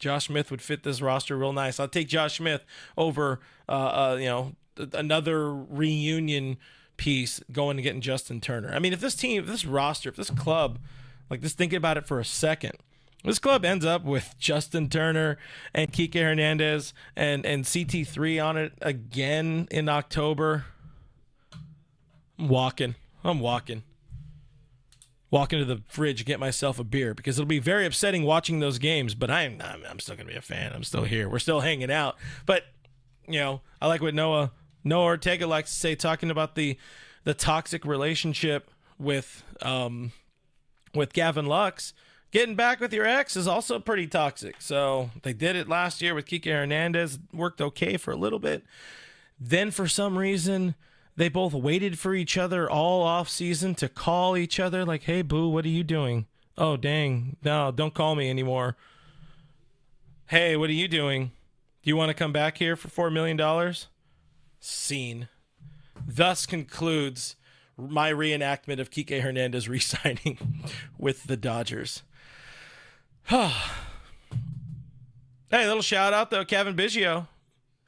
Josh Smith would fit this roster real nice. I'll take Josh Smith over, you know, another reunion piece going and getting Justin Turner. I mean, if this team, if this roster, if this club, like just thinking about it for a second, this club ends up with Justin Turner and Kike Hernandez and CT3 on it again in October. I'm walking to the fridge, get myself a beer, because it'll be very upsetting watching those games, but I'm still going to be a fan. I'm still here. We're still hanging out. But, you know, I like what Noah Ortega likes to say, talking about the toxic relationship with Gavin Lux. Getting back with your ex is also pretty toxic. So they did it last year with Kike Hernandez. Worked okay for a little bit. Then for some reason, they both waited for each other all off season to call each other like, hey, boo, what are you doing? Oh, dang. No, don't call me anymore. Hey, what are you doing? Do you want to come back here for $4 million? Scene. Thus concludes my reenactment of Kike Hernandez re-signing with the Dodgers. Hey, little shout out, though. Kevin Biggio.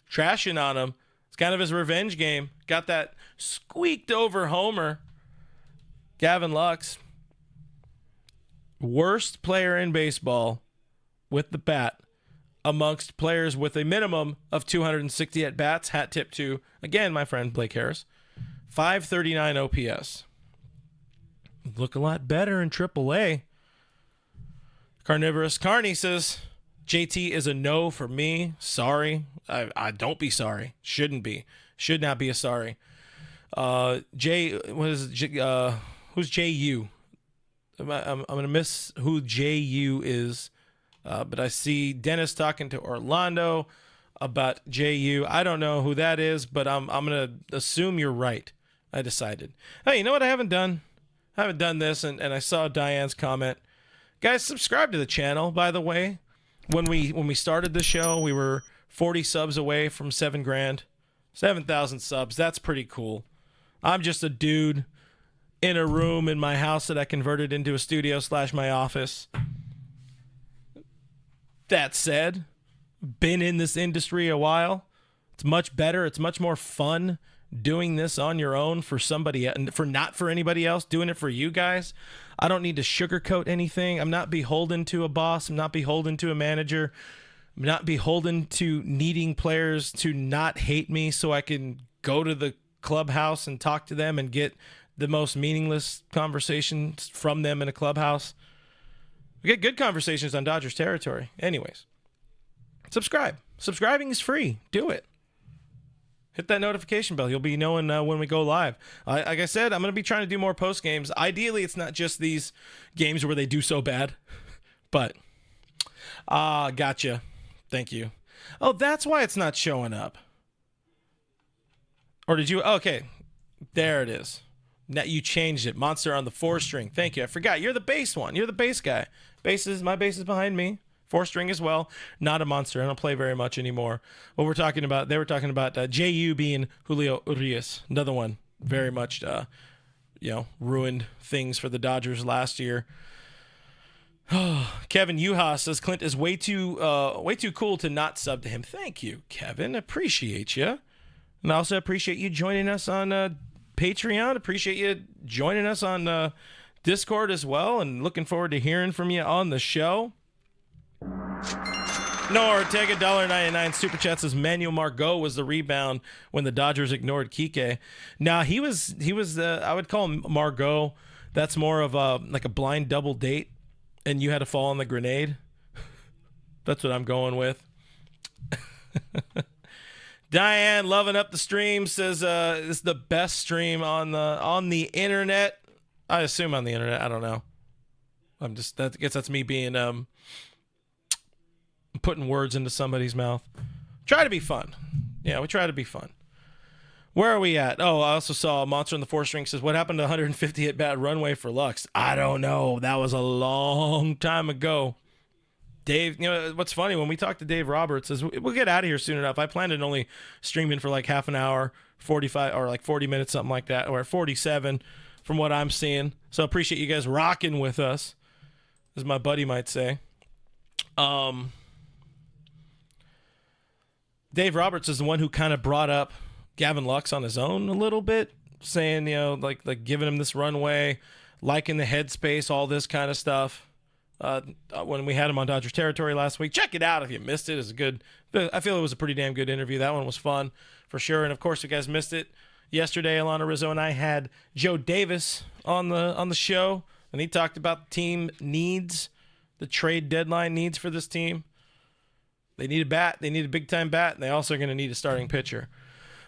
Trashing on him. It's kind of his revenge game. Got that squeaked over homer. Gavin Lux. Worst player in baseball with the bat amongst players with a minimum of 260 at-bats. Hat tip to, again, my friend Blake Harris. 539 OPS. Look a lot better in AAA. Carnivorous Carney says, JT is a no for me. Sorry. I don't be sorry. Shouldn't be. Should not be a sorry. Who's JU? I'm going to miss who JU is. But I see Dennis talking to Orlando about JU. I don't know who that is, but I'm going to assume you're right. I decided. Hey, you know what I haven't done? I haven't done this, and I saw Diane's comment. Guys, subscribe to the channel, by the way. When we started the show, we were 40 subs away from $7,000. 7,000 subs. That's pretty cool. I'm just a dude in a room in my house that I converted into a studio / my office. That said, been in this industry a while. It's much better. It's much more fun doing this on your own for somebody, not for anybody else, doing it for you guys. I don't need to sugarcoat anything. I'm not beholden to a boss. I'm not beholden to a manager. I'm not beholden to needing players to not hate me so I can go to the clubhouse and talk to them and get the most meaningless conversations from them in a clubhouse. We get good conversations on Dodgers territory. Anyways, subscribe. Subscribing is free. Do it. Hit that notification bell. You'll be knowing when we go live. Like I said, I'm going to be trying to do more post games. Ideally, it's not just these games where they do so bad. But, gotcha. Thank you. Oh, that's why it's not showing up. Or did you? Okay, there it is. Now you changed it. Monster on the 4-string. Thank you. I forgot. You're the bass one. You're the bass guy. My bass is behind me. 4-string as well. Not a monster. I don't play very much anymore. What we're talking about, they were talking about JU being Julio Urias. Another one. Very much, ruined things for the Dodgers last year. Kevin Yuha says Clint is way too cool to not sub to him. Thank you, Kevin. Appreciate you. And I also appreciate you joining us on Patreon. Appreciate you joining us on Discord as well. And looking forward to hearing from you on the show. Noah Ortega, $1.99 Super Chat says Manuel Margot was the rebound when the Dodgers ignored Kike. Now, he was I would call him Margot. That's more of a blind double date, and you had to fall on the grenade. That's what I'm going with. Diane, loving up the stream, says it's the best stream on the internet. I assume on the internet. I don't know. I guess that's me being putting words into somebody's mouth. Try to be fun. Yeah, we try to be fun. Where are we at? Oh, I also saw a Monster on the 4-string says, what happened to 150 at bat runway for Lux? I don't know. That was a long time ago. Dave, what's funny, when we talked to Dave Roberts, is we'll get out of here soon enough. I planned on only streaming for like half an hour, 45 or like 40 minutes, something like that, or 47 from what I'm seeing. So appreciate you guys rocking with us, as my buddy might say. Dave Roberts is the one who kind of brought up Gavin Lux on his own a little bit, saying, like giving him this runway, liking the headspace, all this kind of stuff. When we had him on Dodgers territory last week, check it out if you missed it. It's I feel it was a pretty damn good interview. That one was fun for sure. And of course, if you guys missed it yesterday, Alana Rizzo and I had Joe Davis on the show, and he talked about team needs, the trade deadline needs for this team. They need a bat. They need a big-time bat, and they also are going to need a starting pitcher.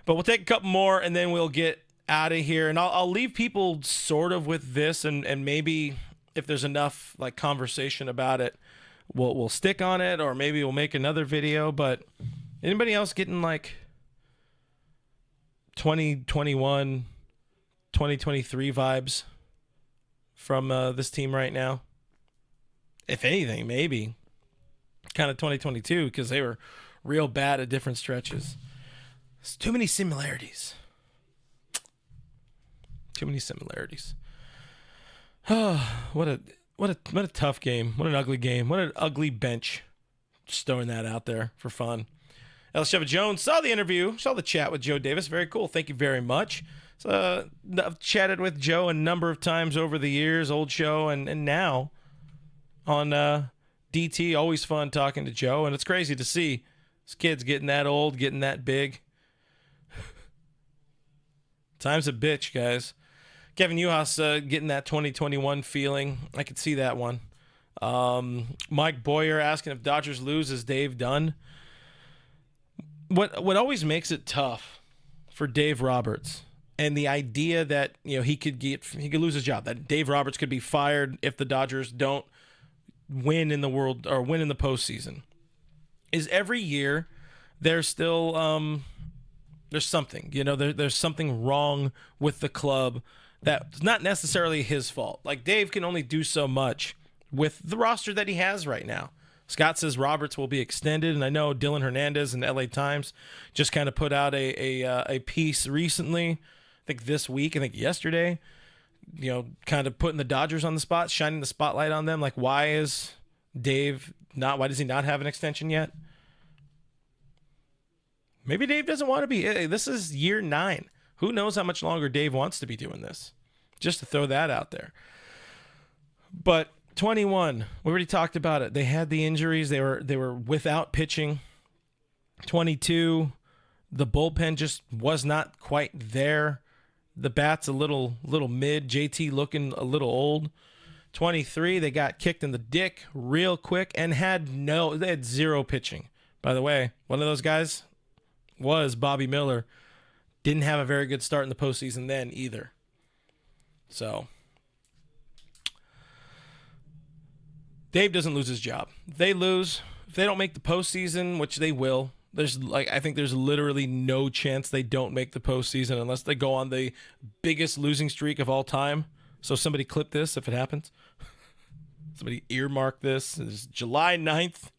But we'll take a couple more, and then we'll get out of here. And I'll leave people sort of with this, and maybe if there's enough like conversation about it, we'll stick on it, or maybe we'll make another video. But anybody else getting like 2021, 2023 vibes from this team right now? If anything, maybe kind of 2022, because they were real bad at different stretches. There's too many similarities. Too many similarities. Oh, what a tough game. What an ugly game. What an ugly bench. Just throwing that out there for fun. El Sheva Jones saw the interview, saw the chat with Joe Davis. Very cool. Thank you very much. So, I've chatted with Joe a number of times over the years, old show, and now on DT. Always fun talking to Joe, and it's crazy to see this kid's getting that old, getting that big. Time's a bitch, guys. Kevin Uhas getting that 2021 feeling. I could see that one. Mike Boyer asking if Dodgers lose, is Dave done? What always makes it tough for Dave Roberts, and the idea that he could lose his job, that Dave Roberts could be fired if the Dodgers don't win in the postseason, is every year there's still there's something, there's something wrong with the club that's not necessarily his fault. Like, Dave can only do so much with the roster that he has right now. Scott says Roberts will be extended, and I know Dylan Hernandez in the LA Times just kind of put out a piece recently, I think this week, I think yesterday, kind of putting the Dodgers on the spot, shining the spotlight on them. Like, why does he not have an extension yet? Maybe Dave doesn't want to be. This is year 9. Who knows how much longer Dave wants to be doing this? Just to throw that out there. But 21, we already talked about it. They had the injuries. They were without pitching. 22, the bullpen just was not quite there. The bat's a little mid. JT looking a little old. 23, they got kicked in the dick real quick and they had zero pitching. By the way, one of those guys was Bobby Miller. Didn't have a very good start in the postseason then either. So Dave doesn't lose his job. If they don't make the postseason, which they will, I think there's literally no chance they don't make the postseason unless they go on the biggest losing streak of all time. So somebody clip this if it happens. Somebody earmark this. It is July 9th.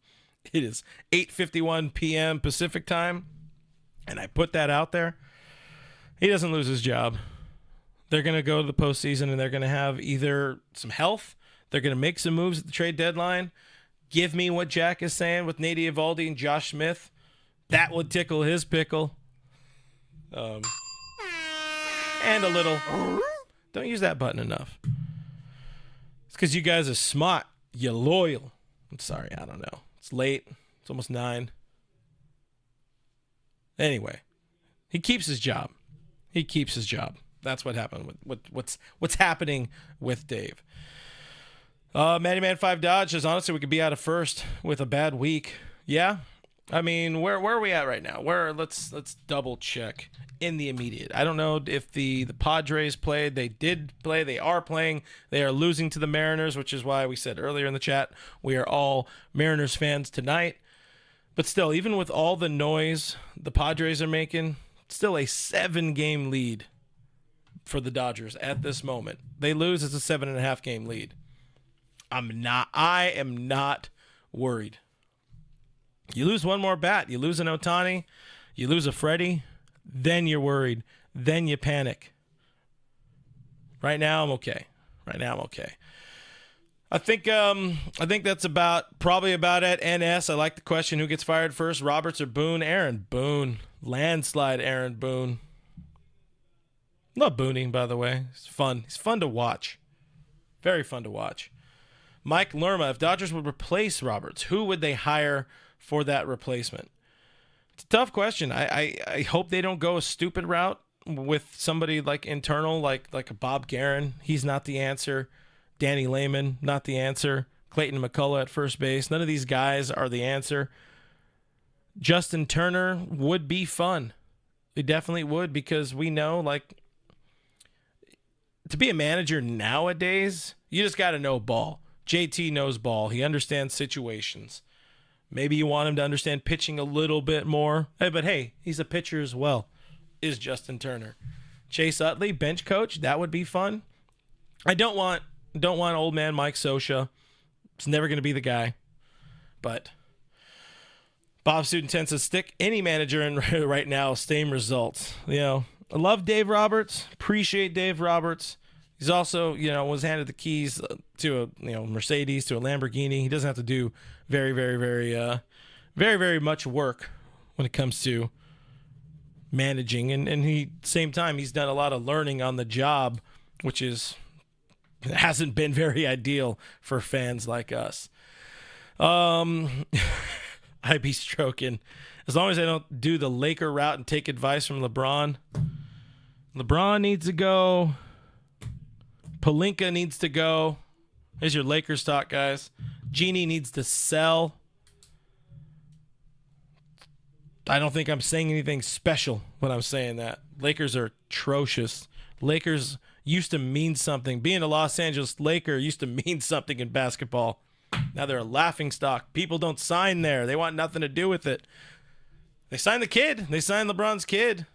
It is 8:51 p.m. Pacific time. And I put that out there. He doesn't lose his job. They're going to go to the postseason and they're going to have either some health. They're going to make some moves at the trade deadline. Give me what Jack is saying with Nate Eovaldi and Josh Smith. That would tickle his pickle. And a little. Don't use that button enough. It's because you guys are smart. You're loyal. I'm sorry, I don't know. It's late. It's almost 9. Anyway, he keeps his job. He keeps his job. That's what happened with what's happening with Dave. Matty Man 5 Dodge says, honestly, we could be out of first with a bad week. Yeah. I mean, where are we at right now? Let's double check in the immediate. I don't know if the Padres played. They did play. They are playing. They are losing to the Mariners, which is why we said earlier in the chat we are all Mariners fans tonight. But still, even with all the noise the Padres are making, still a 7-game lead for the Dodgers at this moment. They lose, it's a 7.5 game lead. I am not worried. You lose one more bat, you lose an Ohtani, you lose a Freddie, then you're worried, then you panic. Right now I'm okay. I think that's probably about it. NS, I like the question, who gets fired first, Roberts or Boone? Aaron Boone. Landslide Aaron Boone. Love Booning, by the way. It's fun. He's fun to watch. Very fun to watch. Mike Lerma, if Dodgers would replace Roberts, who would they hire for that replacement? It's a tough question. I hope they don't go a stupid route with somebody like internal, like a Bob Guerin. He's not the answer. Danny Lehman, not the answer. Clayton McCullough at first base. None of these guys are the answer. Justin Turner would be fun. It definitely would, because we know, like, to be a manager nowadays, you just got to know ball. JT knows ball. He understands situations. Maybe you want him to understand pitching a little bit more. Hey, but hey, he's a pitcher as well, is Justin Turner. Chase Utley, bench coach, that would be fun. I don't want old man Mike Scioscia. It's never going to be the guy. But Bob Student 10 says, stick any manager in right now, same results. You know, I love Dave Roberts. Appreciate Dave Roberts. He's also, was handed the keys to a, Mercedes, to a Lamborghini. He doesn't have to do very, very, very, very, very much work when it comes to managing. And same time, he's done a lot of learning on the job, which hasn't been very ideal for fans like us. I be stroking. As long as I don't do the Laker route and take advice from LeBron. LeBron needs to go. Pelinka needs to go. Here's your Lakers talk, guys. Genie needs to sell. I don't think I'm saying anything special when I'm saying that. Lakers are atrocious. Lakers used to mean something. Being a Los Angeles Laker used to mean something in basketball. Now they're a laughingstock. People don't sign there. They want nothing to do with it. They signed the kid. They signed LeBron's kid.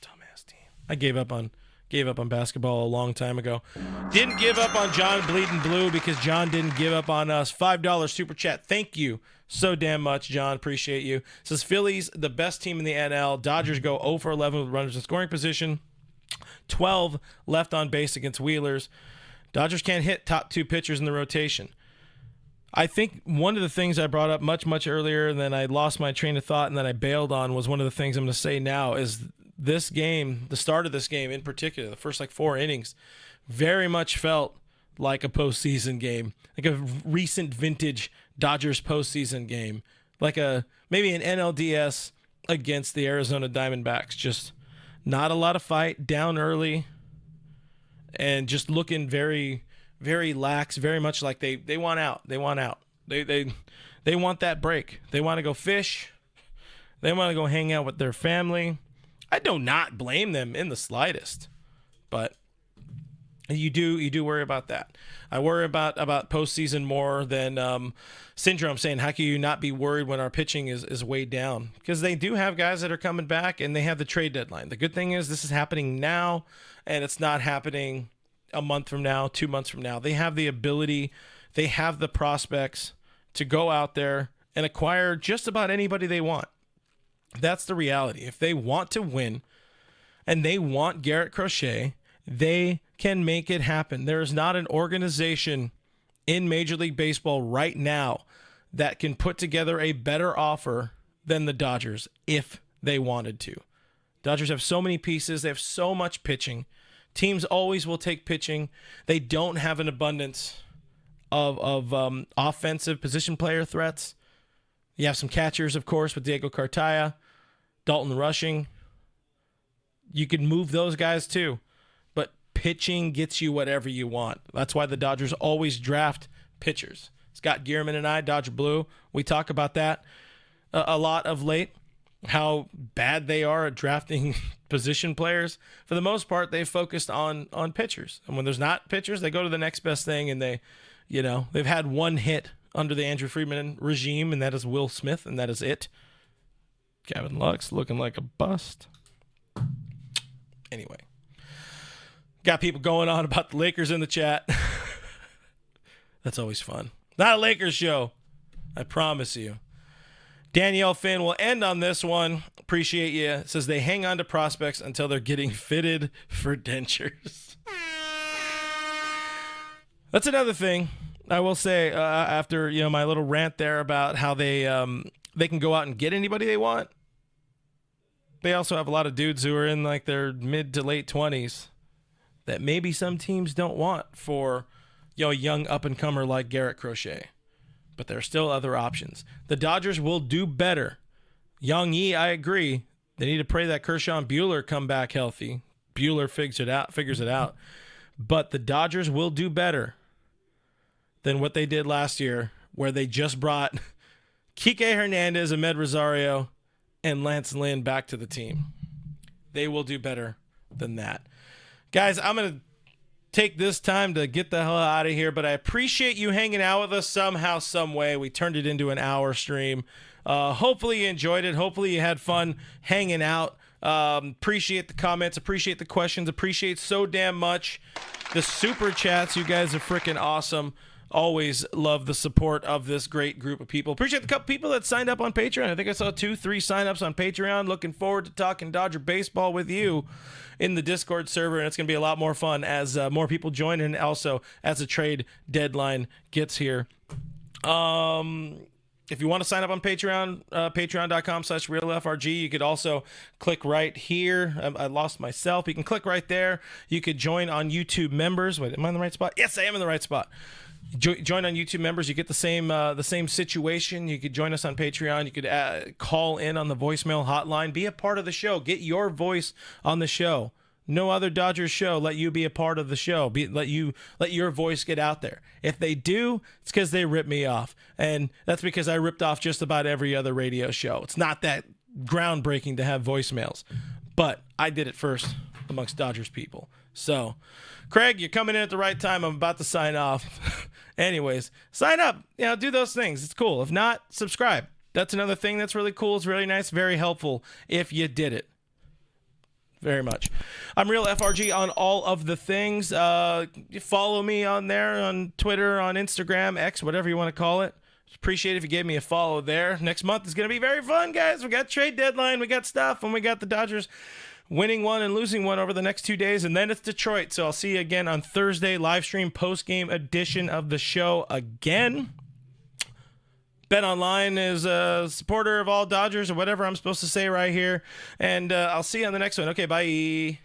Dumbass team. I gave up on basketball a long time ago. Didn't give up on John Bleeding Blue because John didn't give up on us. $5 super chat. Thank you so damn much, John. Appreciate you. Says Phillies, the best team in the NL. Dodgers go 0 for 11 with runners in scoring position. 12 left on base against Wheelers. Dodgers can't hit top 2 pitchers in the rotation. I think one of the things I brought up much, much earlier, and then I lost my train of thought, and then I bailed on, was one of the things I'm going to say now is this game, the start of this game in particular, the first 4 innings, very much felt like a postseason game, like a recent vintage Dodgers postseason game, like maybe an NLDS against the Arizona Diamondbacks. Just not a lot of fight, down early, and just looking very, very lax, very much like they want out. They want out. They want that break. They want to go fish. They want to go hang out with their family. I do not blame them in the slightest, but You do worry about that. I worry about postseason more than Syndrome saying, how can you not be worried when our pitching is way down? Because they do have guys that are coming back, and they have the trade deadline. The good thing is this is happening now, and it's not happening a month from now, 2 months from now. They have the ability, they have the prospects to go out there and acquire just about anybody they want. That's the reality. If they want to win and they want Garrett Crochet, they can make it happen. There is not an organization in Major League Baseball right now that can put together a better offer than the Dodgers if they wanted to. Dodgers have so many pieces. They have so much pitching. Teams always will take pitching. They don't have an abundance of offensive position player threats. You have some catchers, of course, with Diego Cartaya, Dalton Rushing. You could move those guys too. But pitching gets you whatever you want. That's why the Dodgers always draft pitchers. Scott Gearman and I, Dodger Blue, we talk about that a lot of late, how bad they are at drafting position players. For the most part, they focused on pitchers. And when there's not pitchers, they go to the next best thing, and they've had one hit under the Andrew Friedman regime, and that is Will Smith, and that is it. Gavin Lux looking like a bust. Anyway, got people going on about the Lakers in the chat. That's always fun. Not a Lakers show, I promise you. Danielle Finn will end on this one. Appreciate you. It says they hang on to prospects until they're getting fitted for dentures. That's another thing I will say after my little rant there about how they can go out and get anybody they want. They also have a lot of dudes who are in like their mid to late 20s that maybe some teams don't want for a young up-and-comer like Garrett Crochet. But there are still other options. The Dodgers will do better. Young Yi, I agree. They need to pray that Kershaw and Buehler come back healthy. Buehler figures it out. But the Dodgers will do better than what they did last year, where they just brought Kike Hernandez, Ahmed Rosario, and Lance Lynn back to the team. They will do better than that. Guys, I'm going to take this time to get the hell out of here, but I appreciate you hanging out with us somehow, some way. We turned it into an hour stream. Hopefully you enjoyed it. Hopefully you had fun hanging out. Appreciate the comments. Appreciate the questions. Appreciate so damn much the super chats. You guys are freaking awesome. Always love the support of this great group of people. Appreciate the couple people that signed up on Patreon. I think I saw 2-3 signups on Patreon. Looking forward to talking Dodger baseball with you in the Discord server, and it's going to be a lot more fun as more people join, and also as the trade deadline gets here. If you want to sign up on Patreon, patreon.com/realfrg, you could also click right here. I lost myself. You can click right there. You could join on YouTube members. Wait, am I in the right spot? Yes, I am in the right spot. Join on YouTube members. You get the same situation. You could join us on Patreon. You could call in on the voicemail hotline. Be a part of the show. Get your voice on the show. No other Dodgers show let you be a part of the show. Let your voice get out there. If they do, it's because they rip me off, and that's because I ripped off just about every other radio show. It's not that groundbreaking to have voicemails, but I did it first amongst Dodgers people. So, Craig, you're coming in at the right time. I'm about to sign off. Anyways, sign up. Do those things. It's cool. If not, subscribe. That's another thing that's really cool. It's really nice, very helpful if you did it. Very much. I'm Real FRG on all of the things. Follow me on there, on Twitter, on Instagram, X, whatever you want to call it. Appreciate it if you gave me a follow there. Next month is going to be very fun, guys. We got trade deadline, we got stuff, and we got the Dodgers winning one and losing one over the next 2 days, and then it's Detroit. So I'll see you again on Thursday, live stream post-game edition of the show again. BetOnline is a supporter of all Dodgers, or whatever I'm supposed to say right here. And I'll see you on the next one. Okay, bye.